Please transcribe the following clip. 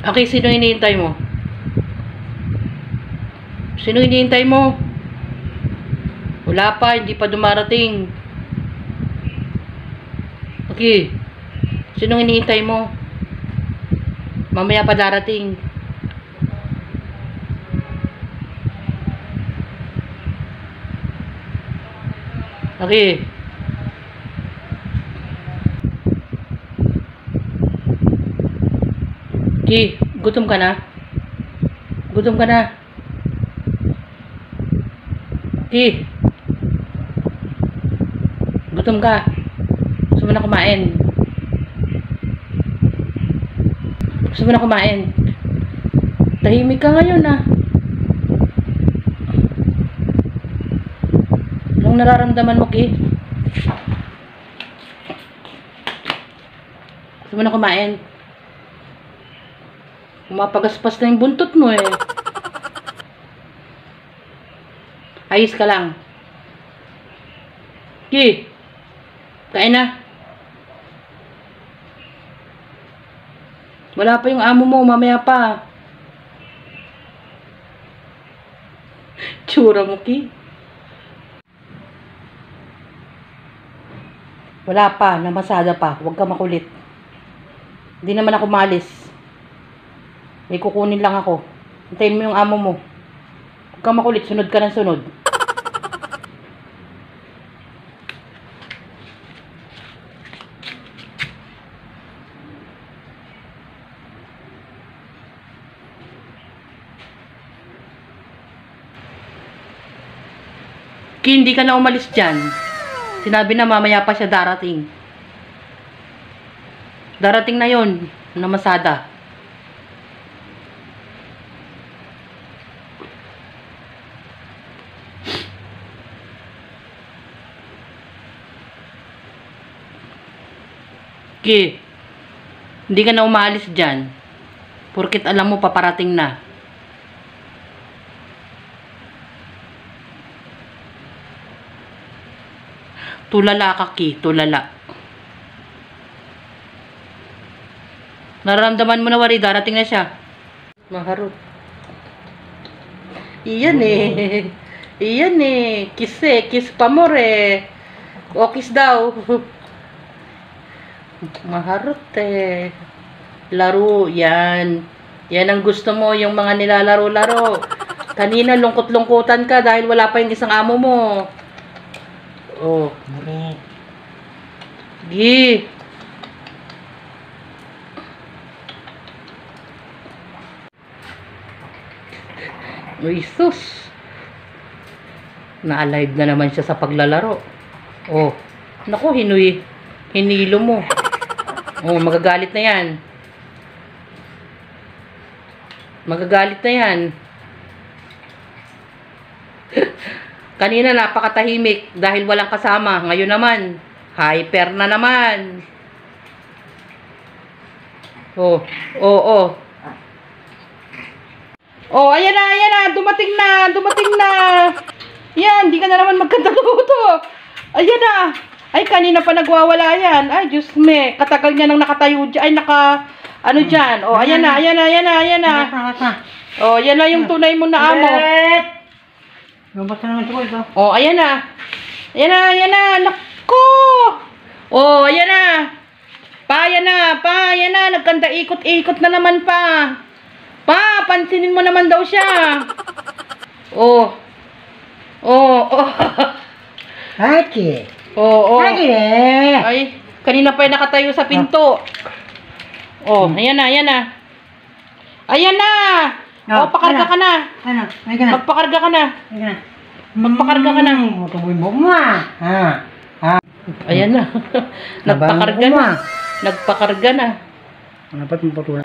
Okay, sino hinihintay mo? Sino hinihintay mo? Wala pa, hindi pa dumarating. Okay. Sino hinihintay mo? Mamaya pa darating. Okay. Okay, gutom ka na? Gutom ka na? Okay. Gutom ka? Gusto mo na kumain? Gusto mo na kumain? Tahimik ka ngayon ah. Anong nararamdaman mo, Ki? Gusto mo na kumain? Umapagaspas na yung buntot mo eh. Ayos ka lang. Ki, kain na. Wala pa yung amo mo, mamaya pa. Tsura mo, Ki. Wala pa, namasada pa. Huwag ka makulit. Hindi naman ako malis. May kukunin lang ako. Hintayin mo yung amo mo. Huwag ka makulit, sunod ka ng sunod. Ki, hindi ka na umalis dyan. Sinabi na mamaya pa siya darating. Darating na yon, namasada. Ki, hindi ka na umalis dyan. Porket alam mo paparating na. Tulala ka, Ki. Tulala. Nararamdaman mo na, Wari. Darating na siya. Maharot. Iyan eh. Iyan eh. Kiss eh. Kiss pa more eh. O, kiss daw. Maharot eh. Laro. Yan. Yan ang gusto mo. Yung mga nilalaro-laro. Kanina lungkot-lungkutan ka dahil wala pa yung isang amo mo. Oh. Gi. Uy, sus. Na-alive na naman siya sa paglalaro. Oh. Naku, hinilo mo. Oh, magagalit na yan. Magagalit na yan. Kanina napakatahimik dahil walang kasama. Ngayon naman, hyper na naman. Oh, oh, oh. Oh, ayan na, dumating na. Yan, di ka na naman magkataluto. Ayan na. Ay, kanina pa nagwawala yan. Ay, Diyos me, katagal niya nang nakatayo dyan. Ay, ano dyan. Oh, ayan na. Oh, yan na yung tunay mo na amo. Lumabas na naman siya ito. Oh, ayan na. Ayan na. Naku! Oh, ayan na. Ayan na. Nagkanta ikot-ikot na naman pa. Pansinin mo naman daw siya. Oh. Haki. Oh. Haki eh. Ay, kanina pa yung nakatayo sa pinto. Oh, ayan na. Oh, pakarga ka na. Ano? Ay ka na. Magpakarga ka na. Magpakarga ka na. Matuloy mo ma. Ayan na. Nagpakarga na. Nagpakarga na. Dapat mo patuloy.